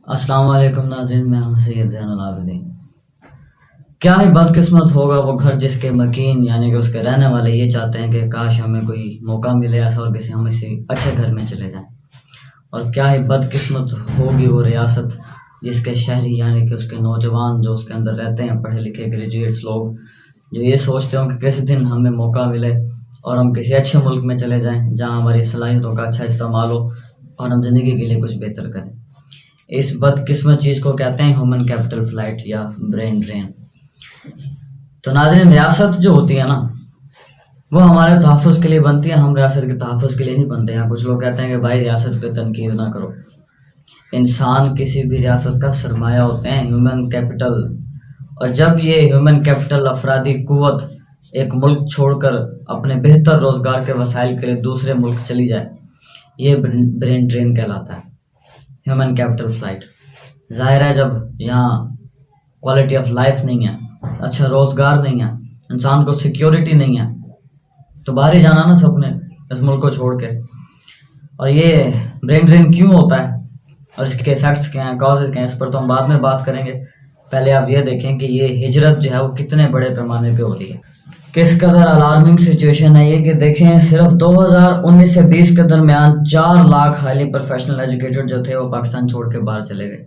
السلام علیکم ناظرین، میں ہوں سید زین العابدین۔ کیا ہی بدقسمت ہوگا وہ گھر جس کے مکین یعنی کہ اس کے رہنے والے یہ چاہتے ہیں کہ کاش ہمیں کوئی موقع ملے ایسا اور ہم اسی اچھے گھر میں چلے جائیں، اور کیا ہی بدقسمت ہوگی وہ ریاست جس کے شہری یعنی کہ اس کے نوجوان جو اس کے اندر رہتے ہیں، پڑھے لکھے گریجویٹس لوگ، جو یہ سوچتے ہوں کہ کس دن ہمیں موقع ملے اور ہم کسی اچھے ملک میں چلے جائیں جہاں ہماری صلاحیتوں کا اچھا استعمال ہو اور ہم زندگی کے لیے کچھ بہتر کریں۔ اس بدقسمت چیز کو کہتے ہیں ہیومن کیپٹل فلائٹ یا برین ڈرین۔ تو ناظرین، ریاست جو ہوتی ہے نا، وہ ہمارے تحفظ کے لیے بنتی ہے، ہم ریاست کے تحفظ کے لیے نہیں بنتے ہیں۔ کچھ لوگ کہتے ہیں کہ بھائی ریاست پہ تنقید نہ کرو۔ انسان کسی بھی ریاست کا سرمایہ ہوتے ہیں، ہیومن کیپٹل، اور جب یہ ہیومن کیپٹل افرادی قوت ایک ملک چھوڑ کر اپنے بہتر روزگار کے وسائل کے لیے دوسرے ملک چلی جائے، یہ برین ڈرین کہلاتا ہے، ہیومن کیپٹل فلائٹ۔ ظاہر ہے جب یہاں کوالٹی آف لائف نہیں ہے، اچھا روزگار نہیں ہے، انسان کو سیکیورٹی نہیں ہے، تو باہر ہی جانا نا سب نے اس ملک کو چھوڑ کے۔ اور یہ برین ڈرین کیوں ہوتا ہے اور اس کے ایفیکٹس کیا ہیں، کازز کیا ہیں، اس پر تو ہم بعد میں بات کریں گے۔ پہلے آپ یہ دیکھیں کہ یہ ہجرت جو ہے وہ کتنے بڑے پیمانے پہ ہو رہی ہے، کس قدر الارمنگ سچویشن ہے یہ کہ دیکھیں صرف 2019 سے 20 کے درمیان 4 لاکھ ہائیلی پروفیشنل ایجوکیٹڈ جو تھے وہ پاکستان چھوڑ کے باہر چلے گئے۔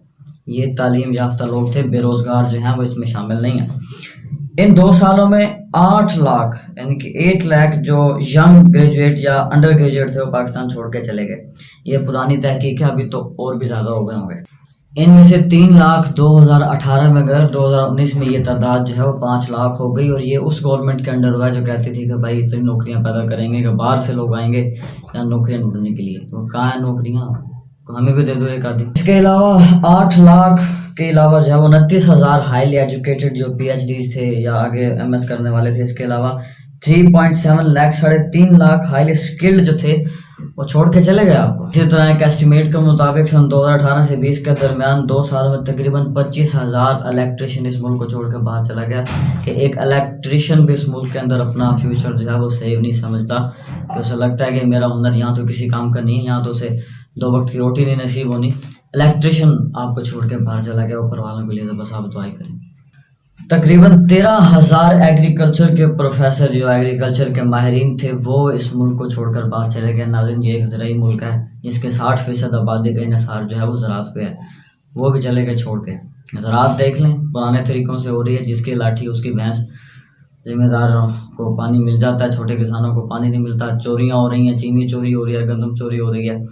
یہ تعلیم یافتہ لوگ تھے، بے روزگار جو ہیں وہ اس میں شامل نہیں ہیں۔ ان 2 سالوں میں 8 لاکھ یعنی کہ 8 لاکھ جو ینگ گریجویٹ یا انڈر گریجویٹ تھے وہ پاکستان چھوڑ کے چلے گئے۔ یہ پرانی تحقیق ہے، ابھی تو اور بھی زیادہ ہو گئے ہوں گے۔ ان میں سے 3 لاکھ 2018 میں گئے، 2019 میں یہ تعداد جو ہے وہ 5 لاکھ ہو گئی، اور یہ اس گورنمنٹ کے انڈر ہوا جو کہتی تھی کہ بھائی اتنی نوکریاں پیدا کریں گے کہ باہر سے لوگ آئیں گے یا نوکریاں ڈھونڈنے کے لیے۔ وہ کہاں ہیں نوکریاں، ہمیں بھی دے دو ایک آدھی۔ اس کے علاوہ 8 لاکھ کے علاوہ جو ہے 29,000 ہائیلی ایجوکیٹڈ جو پی ایچ ڈیز تھے یا آگے ایم ایس کرنے والے تھے، اس کے علاوہ 3.7 لاکھ 3.5 لاکھ ہائیلی اسکلڈ جو تھے وہ چھوڑ کے چلے گئے آپ کو۔ اسی طرح ایک ایسٹیمیٹ کے مطابق سن 2018 سے 20 کے درمیان 2 سالوں میں تقریباً 25,000 الیکٹریشین اس ملک کو چھوڑ کے باہر چلا گیا، کہ ایک الیکٹریشین بھی اس ملک کے اندر اپنا فیوچر جو ہے وہ سیو نہیں سمجھتا، کہ اسے لگتا ہے کہ میرا ہنر یہاں تو کسی کام کا نہیں ہے، یہاں تو اسے 2 وقت کی روٹی نہیں نصیب ہونی۔ الیکٹریشین آپ کو چھوڑ کے باہر چلا گیا، اوپر والوں کے لیے تو بس آپ دعائیں کریں۔ تقریباً 13,000 ایگریکلچر کے پروفیسر جو ایگریکلچر کے ماہرین تھے وہ اس ملک کو چھوڑ کر باہر چلے گئے۔ ناظرین، یہ ایک زرعی ملک ہے جس کے 60% آبادی کا انحصار جو ہے وہ زراعت پہ ہے، وہ بھی چلے گئے چھوڑ کے۔ زراعت دیکھ لیں پرانے طریقوں سے ہو رہی ہے، جس کی لاٹھی اس کی بھینس، ذمہ داروں کو پانی مل جاتا ہے، چھوٹے کسانوں کو پانی نہیں ملتا، چوریاں ہو رہی ہیں، چینی چوری ہو رہی ہے، گندم چوری ہو رہی ہے۔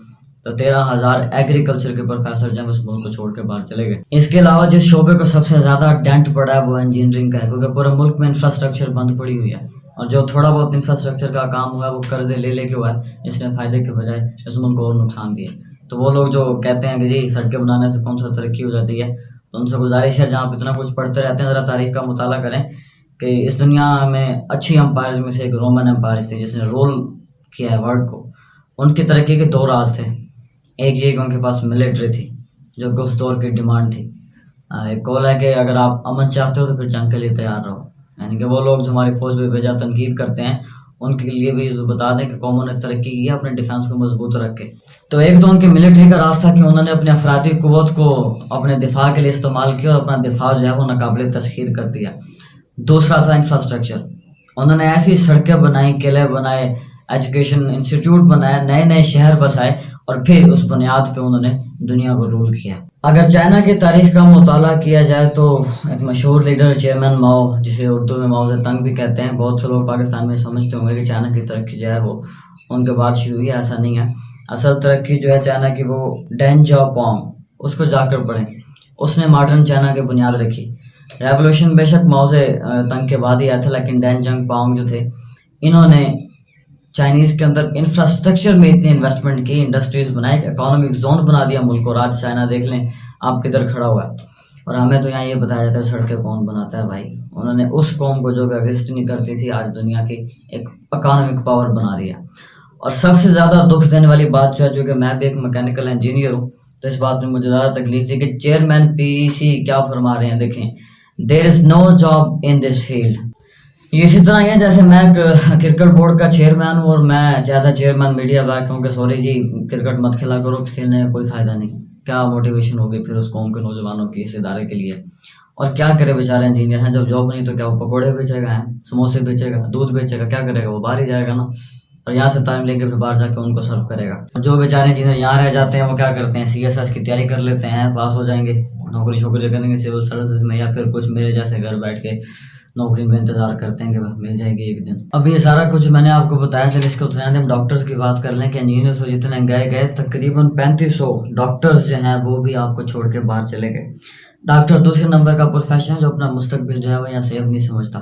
تو 13,000 ایگریکلچر کے پروفیسر جب اس ملک کو چھوڑ کے باہر چلے گئے۔ اس کے علاوہ جس شعبے کو سب سے زیادہ ڈینٹ پڑا ہے وہ انجینئرنگ کا ہے، کیونکہ پورے ملک میں انفراسٹرکچر بند پڑی ہوئی ہے، اور جو تھوڑا بہت انفراسٹرکچر کا کام ہوا ہے وہ قرضے لے کے ہوا ہے، جس نے فائدے کے بجائے اس ملک کو اور نقصان دیا۔ تو وہ لوگ جو کہتے ہیں کہ جی سڑکیں بنانے سے کون سا ترقی ہو جاتی ہے، تو ان سے گزارش ہے جہاں آپ اتنا کچھ پڑھتے رہتے ہیں ذرا تاریخ کا مطالعہ کریں کہ اس دنیا میں اچھی امپائرز میں سے ایک رومن امپائرز تھی جس نے رول کیا ہے ورلڈ کو۔ ان کی ترقی کے 2 راز تھے، ایک یہ کہ ان کے پاس ملٹری تھی جو کہ اس دور کی ڈیمانڈ تھی، ایک کال ہے کہ اگر آپ امن چاہتے ہو تو پھر جنگ کے لیے تیار رہو، یعنی کہ وہ لوگ جو ہماری فوج میں بھیجا تنقید کرتے ہیں ان کے لیے بھی بتا دیں کہ قوموں نے ترقی کی ہے، اپنے ڈیفنس کو مضبوط رکھے۔ تو ایک تو ان کی ملٹری کا راز تھا کہ انہوں نے اپنے افرادی قوت کو اپنے دفاع کے لیے استعمال کیا اور اپنا دفاع جو ہے وہ ناقابل تسخیر کر دیا۔ دوسرا تھا انفراسٹرکچر، انہوں نے ایسی سڑکیں بنائیں، قلعے بنائے، ایجوکیشن انسٹیٹیوٹ بنایا، نئے نئے شہر بسائے، اور پھر اس بنیاد پہ انہوں نے دنیا کو رول کیا۔ اگر چائنا کی تاریخ کا مطالعہ کیا جائے تو ایک مشہور لیڈر چیئرمین ماؤ، جسے اردو میں ماؤ زیدنگ بھی کہتے ہیں، بہت سے لوگ پاکستان میں سمجھتے ہوں گے کہ چائنا کی ترقی جو ہے وہ ان کے بعد شروع ہوئی ہے، ایسا نہیں ہے۔ اصل ترقی جو ہے چائنا کی وہ ڈین جاؤپونگ، اس کو جا کر پڑھیں، اس نے ماڈرن چائنا کی بنیاد رکھی۔ ریولوشن بے شک ماؤ زیدنگ کے بعد ہی آیا تھا، لیکن ڈین جاؤپونگ جو تھے انہوں نے چائنیز کے اندر انفراسٹرکچر میں اتنی انویسٹمنٹ کی، انڈسٹریز بنائے، اکانومک زون بنا دیا ملک کو۔ آج چائنا دیکھ لیں آپ کدھر کھڑا ہوا ہے، اور ہمیں تو یہاں یہ بتایا جاتا ہے سڑکیں کون بناتا ہے بھائی۔ انہوں نے اس قوم کو جو کہ ایگزسٹ نہیں کرتی تھی آج دنیا کی ایک اکانومک پاور بنا دیا۔ اور سب سے زیادہ دکھ دینے والی بات جو ہے، جو کہ میں بھی ایک میکینیکل انجینئر ہوں تو اس بات میں مجھے زیادہ تکلیف تھی کہ چیئرمین پی سی کیا فرما رہے ہیں، دیکھیں دیر از نو جاب ان دس فیلڈ۔ یہ اسی طرح ہے جیسے میں کرکٹ بورڈ کا چیئرمین ہوں اور میں زیادہ چیئرمین میڈیا بیک ہوں کہ سوری جی کرکٹ مت کھیلا کرو، کھیلنے کا کوئی فائدہ نہیں، کیا موٹیویشن ہوگی پھر اس قوم کے نوجوانوں کی اس ادارے کے لیے. اور کیا کرے بیچارے انجینئر ہیں، جب جاب نہیں تو کیا وہ پکوڑے بیچے گا، سموسے بیچے گا، دودھ بیچے گا، کیا کرے گا؟ وہ باہر ہی جائے گا نا، اور یہاں سے تعلیم لے کے پھر باہر جا کے ان کو سرو کرے گا. جو بیچارے انجینئر یہاں رہ جاتے ہیں وہ کیا کرتے ہیں، CSS کی تیاری کر لیتے ہیں، پاس ہو جائیں گے، نوکری شوکری کریں گے سول سروسز میں، یا پھر کچھ میرے جیسے گھر بیٹھ کے نوکری کا انتظار کرتے ہیں کہ مل جائے گی ایک دن. اب یہ سارا کچھ میں نے آپ کو بتایا، چل اس کے اتنے ہم ڈاکٹرز کی بات کر لیں کہ انجینئرز جتنے گئے تقریباً 3500 ڈاکٹرز جو ہیں وہ بھی آپ کو چھوڑ کے باہر چلے گئے. ڈاکٹر دوسرے نمبر کا پروفیشن ہے جو اپنا مستقبل جو ہے وہ یہاں سیف نہیں سمجھتا.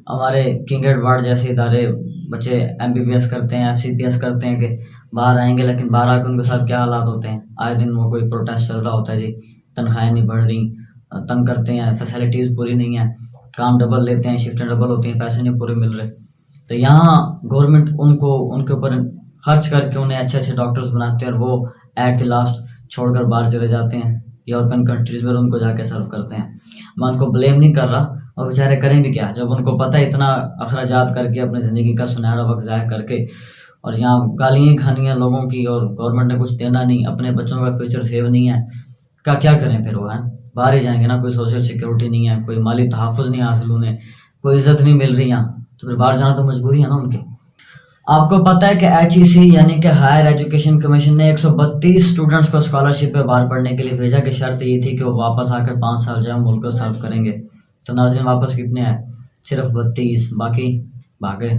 ہمارے کنگ ایڈورڈ جیسے ادارے بچے MBBS کرتے ہیں، FCPS کرتے ہیں کہ باہر آئیں گے، لیکن باہر آ کے ان کے ساتھ کیا حالات ہوتے ہیں، آئے دن وہ کوئی پروٹیسٹ چل رہا ہوتا ہے، جی تنخواہیں نہیں بڑھ رہی، تنگ کرتے ہیں، فیسلٹیز پوری نہیں ہیں، کام ڈبل لیتے ہیں، شفٹیں ڈبل ہوتی ہیں، پیسے نہیں پورے مل رہے. تو یہاں گورنمنٹ ان کے اوپر خرچ کر کے انہیں اچھے ڈاکٹرز بناتے ہیں، اور وہ ایٹ دی لاسٹ چھوڑ کر باہر چلے جاتے ہیں یورپین کنٹریز میں، ان کو جا کے سرو کرتے ہیں. میں ان کو بلیم نہیں کر رہا، اور بیچارے کریں بھی کیا جب ان کو پتہ ہے اتنا اخراجات کر کے اپنی زندگی کا سنہرا وقت ضائع کر کے، اور یہاں گالیاں کھانی ہیں لوگوں کی، اور گورنمنٹ نے کچھ دینا نہیں، اپنے بچوں کا فیوچر سیو نہیں ہے، کیا کریں پھر وہ ہیں، باہر ہی جائیں گے نا. کوئی سوشل سیکورٹی نہیں ہے، کوئی مالی تحفظ نہیں حاصل انہیں، کوئی عزت نہیں مل رہی یہاں، تو پھر باہر جانا تو مجبوری ہے نا ان کی. آپ کو پتہ ہے کہ HEC یعنی کہ ہائر ایجوکیشن کمیشن نے 132 اسٹوڈنٹس کو اسکالرشپ پہ باہر پڑھنے کے لیے بھیجا، کہ شرط یہ تھی کہ وہ واپس آ کر 5 سال جو ہے ملک کو سرو کریں گے. تو ناظرین واپس کتنے آئے؟ صرف 32، باقی بھاگے،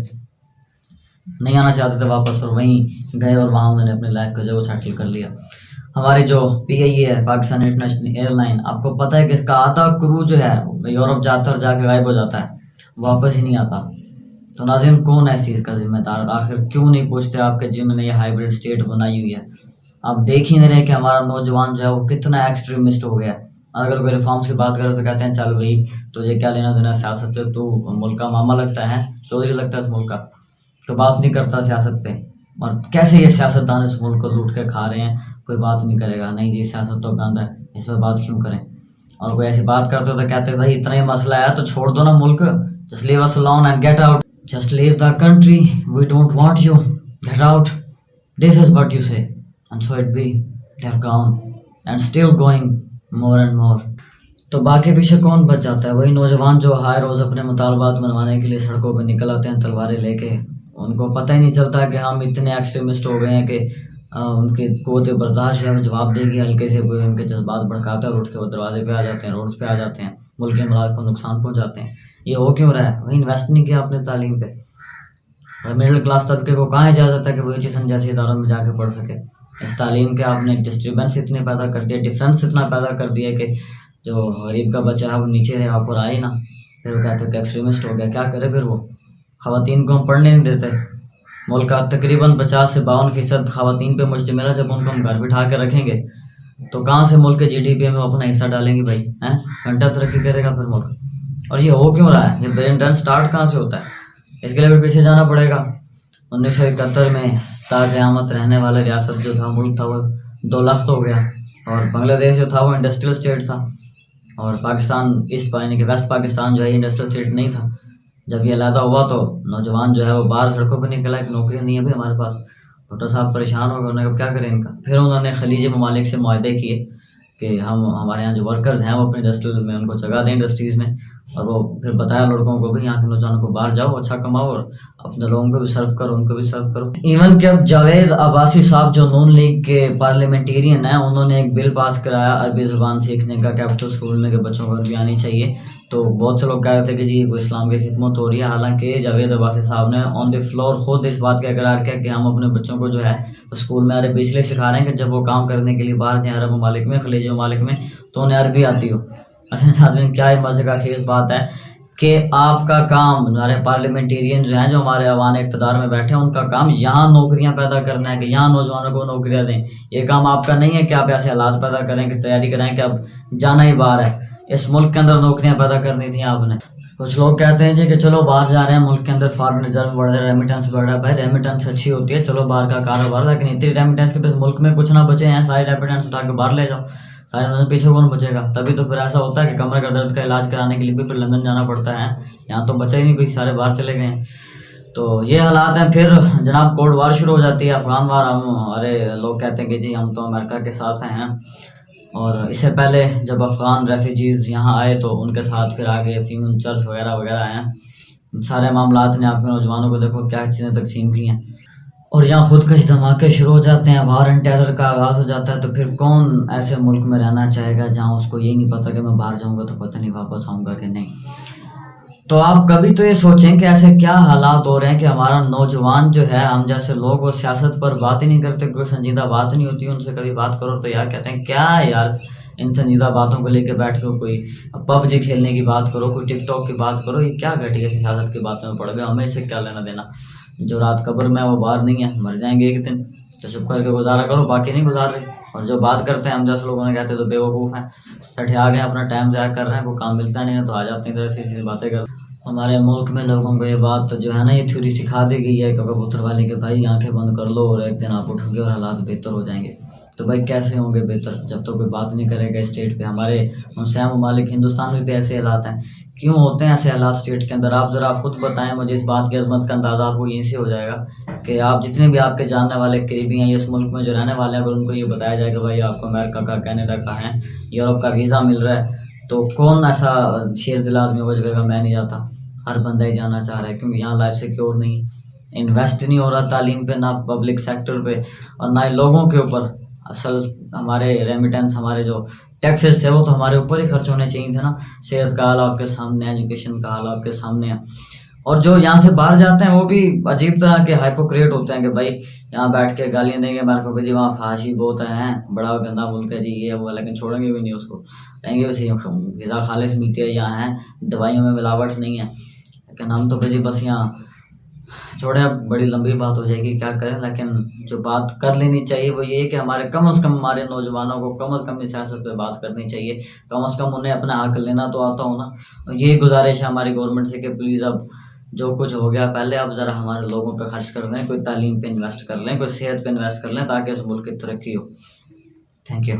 نہیں آنا چاہتے تھے واپس، اور وہیں گئے اور وہاں انہوں نے اپنی لائف کو جو وہ سیٹل کر لیا. ہماری جو PIA ہے، پاکستان انٹرنیشنل ایئر لائن، آپ کو پتہ ہے کہ اس کا آدھا کرو جو ہے یورپ جاتا ہے اور جا کے غائب ہو جاتا ہے، واپس ہی نہیں آتا. تو ناظرین کون ہے اس چیز کا ذمہ دار؟ آخر کیوں نہیں پوچھتے آپ کے جنہوں نے یہ ہائیبرڈ اسٹیٹ بنائی ہوئی ہے؟ آپ دیکھ ہی نہیں رہے کہ ہمارا نوجوان جو ہے وہ کتنا ایکسٹریمسٹ ہو گیا ہے. اگر کوئی ریفارمس کی بات کرے تو کہتے ہیں چل بھائی تجھے کیا لینا دینا سیاست سے، تو ملک کا ماما لگتا ہے، چودھری لگتا ہے اس ملک کا، تو بات نہیں کرتا سیاست پہ. اور کیسے یہ سیاستدان اس ملک کو لوٹ کے کھا رہے ہیں، کوئی بات نہیں کرے گا، نہیں جی سیاست تو گند ہے، اس پہ بات کیوں کریں. اور کوئی ایسی بات کرتے ہو تو کہتے ہیں بھائی اتنا ہی مسئلہ ہے تو چھوڑ دو نا ملک، just leave us alone and get out. Just leave the country. We don't want you. Get out. This is what you say. And so it be. They're gone. And still going more and more. تو باقی پیچھے کون بچ جاتا ہے؟ وہی نوجوان جو ہر روز اپنے مطالبات منوانے کے لیے سڑکوں پہ نکل آتے ہیں تلواریں لے کے. ان کو پتہ ہی نہیں چلتا کہ ہم اتنے ایکسٹریمسٹ ہو گئے ہیں کہ ان کی قوت برداشت ہے وہ جواب دے گی، ہلکے سے کوئی ان کے جذبات بھڑکاتا ہے اور اٹھ کے وہ دروازے پہ آ جاتے ہیں، روڈز پہ آ جاتے ہیں، ملک کے ملک کو نقصان پہنچاتے ہیں. یہ ہو کیوں رہا ہے؟ وہی انویسٹ نہیں کیا اپنے تعلیم پہ. اور مڈل کلاس طبقے کو کہاں اجازت ہے کہ وہ ایجوکیشن جیسے اداروں میں جا کے پڑھ سکے؟ اس تعلیم کے آپ نے ڈسٹربنس اتنے پیدا کر دیا، ڈفرینس اتنا پیدا کر دیا کہ جو غریب کا بچہ ہے وہ نیچے رہے، آپ اور آئے نا. پھر وہ کہتے ہیں کہ ایکسٹریمسٹ ہو گیا. کیا کرے پھر وہ؟ خواتین کو ہم پڑھنے نہیں دیتے. ملک کا تقریباً 50 سے 52% خواتین پہ مشتمل ہے. جب ان کو ہم گھر بٹھا کے رکھیں گے تو کہاں سے ملک کے GDP میں اپنا حصہ ڈالیں گے بھائی؟ گھنٹہ ترقی کرے گا پھر ملک؟ اور یہ ہو کیوں رہا ہے؟ یہ برین ڈرن سٹارٹ کہاں سے ہوتا ہے؟ اس کے لیے بھی پیچھے جانا پڑے گا. 1971 میں تا قیامت رہنے والا ریاست جو تھا، ملک تھا، وہ 2 لخت ہو گیا. اور بنگلہ دیش جو تھا وہ انڈسٹریل اسٹیٹ تھا، اور پاکستان ایسٹ یعنی کہ ویسٹ پاکستان جو ہے انڈسٹریل اسٹیٹ نہیں تھا. جب یہ علیحدہ ہوا تو نوجوان جو ہے وہ باہر سڑکوں پہ نکلا کہ نوکریاں نہیں ہے بھائی ہمارے پاس. بھٹو صاحب پریشان ہو گئے، انہوں نے کہا کیا کریں ان کا. پھر انہوں نے خلیجی ممالک سے معاہدے کیے کہ ہمارے یہاں جو ورکرز ہیں وہ اپنے انڈسٹریل میں ان کو جگہ دیں انڈسٹریز میں. اور وہ پھر بتایا لڑکوں کو بھی یہاں کے نوجوانوں کو باہر جاؤ، اچھا کماؤ، اور اپنے لوگوں کو بھی سرو کرو، ان کو بھی سرو کرو. ایون کہ اب جاوید عباسی صاحب جو نون لیگ کے پارلیمنٹیرین ہیں، انہوں نے ایک بل پاس کرایا عربی زبان سیکھنے کا کیپٹل اسکول میں، کہ بچوں کو عربی آنی چاہیے. تو بہت سے لوگ کہہ رہے تھے کہ جی وہ اسلام کی خدمت ہو رہی ہے، حالانکہ جاوید عباسی صاحب نے آن دی فلور خود اس بات کا اقرار کیا کہ ہم اپنے بچوں کو جو ہے اسکول میں عربی اس لیے سکھا رہے ہیں کہ جب وہ کام کرنے کے لیے باہر جائیں عرب ممالک میں، خلیجی ممالک میں، تو انہیں عربی آتی ہو. اچھا ناظرین کیا مزے کا خیز بات ہے کہ آپ کا کام، ہمارے پارلیمنٹیرین جو ہیں جو ہمارے ایوان اقتدار میں بیٹھے ہیں، ان کا کام یہاں نوکریاں پیدا کرنا ہے کہ یہاں نوجوانوں کو نوکریاں دیں. یہ کام آپ کا نہیں ہے کہ آپ ایسے حالات پیدا کریں کہ تیاری کریں کہ اب جانا ہی باہر ہے. اس ملک کے اندر نوکریاں پیدا کرنی تھیں آپ نے. کچھ لوگ کہتے ہیں جی کہ چلو باہر جا رہے ہیں، ملک کے اندر فارن ریزرو بڑھ رہا ہے، ریمیٹنس بڑھ رہا ہے. بھائی ریمیٹنس اچھی ہوتی ہے، چلو باہر کا کاروبار، لیکن اتنی ریمیٹنس کے پاس ملک میں کچھ نہ بچے ہیں، ساری ریمیٹنس اٹھا کے باہر لے جاؤ، سارے پیچھے کون بچے گا؟ تبھی تو پھر ایسا ہوتا ہے کہ کمر کا درد کا علاج کرانے کے لیے بھی پھر لندن جانا پڑتا ہے. یہاں تو بچا ہی نہیں کوئی، سارے باہر چلے گئے ہیں. تو یہ حالات ہیں. پھر جناب کولڈ وار شروع ہو جاتی ہے، افغان وار. ارے لوگ کہتے ہیں کہ جی ہم تو امریکہ کے ساتھ ہیں، اور اس سے پہلے جب افغان ریفیوجیز یہاں آئے تو ان کے ساتھ پھر آگے فیون چرچ وغیرہ وغیرہ آئے ہیں. ان سارے معاملات نے آپ کے نوجوانوں کو دیکھو کیا چیزیں تقسیم کی ہیں. اور یہاں خودکش دھماکے شروع ہو جاتے ہیں, وار اینڈ ٹیرر کا آغاز ہو جاتا ہے. تو پھر کون ایسے ملک میں رہنا چاہے گا جہاں اس کو یہی نہیں پتہ کہ میں باہر جاؤں گا تو پتہ نہیں واپس آؤں گا کہ نہیں. تو آپ کبھی تو یہ سوچیں کہ ایسے کیا حالات ہو رہے ہیں کہ ہمارا نوجوان جو ہے, ہم جیسے لوگ وہ سیاست پر بات ہی نہیں کرتے, کوئی سنجیدہ بات نہیں ہوتی ان سے. کبھی بات کرو تو یار کہتے ہیں کیا ہے یار ان سنجیدہ باتوں کو لے کے بیٹھ کے کوئی پب جی کھیلنے کی بات کرو, کوئی ٹک ٹاک کی بات کرو, یہ کیا گھٹیا سیاست کی باتوں میں پڑ گئے, ہمیں اس سے کیا لینا دینا. جو رات قبر میں وہ باہر نہیں ہے, مر جائیں گے ایک دن, تو چپ کر کے گزارا کرو, باقی نہیں گزار رہے. اور جو بات کرتے ہیں ہم جیسے لوگوں نے کہتے ہیں تو بے وقوف ہیں, سٹھے آ گئے اپنا ٹائم ضائع کر رہے ہیں, کوئی کام ملتا نہیں ہے تو آ جاتے ہیں ادھر سے باتیں کر. ہمارے ملک میں لوگوں کو یہ بات جو ہے نا, یہ تھیوری سکھا دی گئی ہے کبوتر والی کہ بھائی آنکھیں بند کر لو اور ایک دن آپ اٹھو گے اور حالات بہتر ہو جائیں گے. تو بھائی کیسے ہوں گے بہتر جب تو کوئی بات نہیں کرے گا اسٹیٹ پہ. ہمارے مسلم ممالک ہندوستان میں بھی ایسے حالات ہیں. کیوں ہوتے ہیں ایسے حالات اسٹیٹ کے اندر؟ آپ ذرا خود بتائیں مجھے. اس بات کی عظمت کا اندازہ آپ کو یہیں سے ہو جائے گا کہ آپ جتنے بھی آپ کے جاننے والے قریبی ہیں اس ملک میں جو رہنے والے ہیں, اگر ان کو یہ بتایا جائے کہ بھائی آپ کو امریکہ کا, کینیڈا کا ہے, یورپ کا ویزا مل رہا ہے, تو کون ایسا شیر دل آدمی ہو جائے گا میں نہیں جاتا. ہر بندہ ہی جانا چاہ رہا ہے کیونکہ یہاں لائف سیکیور نہیں, انویسٹ نہیں ہو رہا تعلیم پہ, نہ پبلک سیکٹر پہ, اور نہ ہی لوگوں کے اوپر. اصل ہمارے ریمیٹنس, ہمارے جو ٹیکسز تھے وہ تو ہمارے اوپر ہی خرچ ہونے چاہیے تھے نا. صحت کا حال آپ کے سامنے, ایجوکیشن کا حال آپ کے سامنے ہے. اور جو یہاں سے باہر جاتے ہیں وہ بھی عجیب طرح کے ہائپوکریٹ ہوتے ہیں کہ بھائی یہاں بیٹھ کے گالیاں دیں گے میرے کو کہ جی وہاں فحاشی بہت ہیں, بڑا گندا ملک ہے جی یہ وہ, لیکن چھوڑیں گے بھی نہیں اس کو, کہیں گے اسی غذا خالص ملتی ہے یہاں ہے, دوائیوں میں ملاوٹ نہیں ہے. لیکن ہم تو جی بس یہاں چھوڑیں, اب بڑی لمبی بات ہو جائے گی کیا کریں. لیکن جو بات کر لینی چاہیے وہ یہ کہ ہمارے کم از کم ہمارے نوجوانوں کو کم از کم اس سیاست پہ بات کرنی چاہیے. کم از کم انہیں اپنا حق لینا تو آتا ہو نا. یہی گزارش ہے ہماری گورنمنٹ سے کہ پلیز اب جو کچھ ہو گیا پہلے, اب ذرا ہمارے لوگوں پہ خرچ کر لیں, کوئی تعلیم پہ انویسٹ کر لیں, کوئی صحت پہ انویسٹ کر لیں, تاکہ اس ملک کی ترقی ہو. Thank you.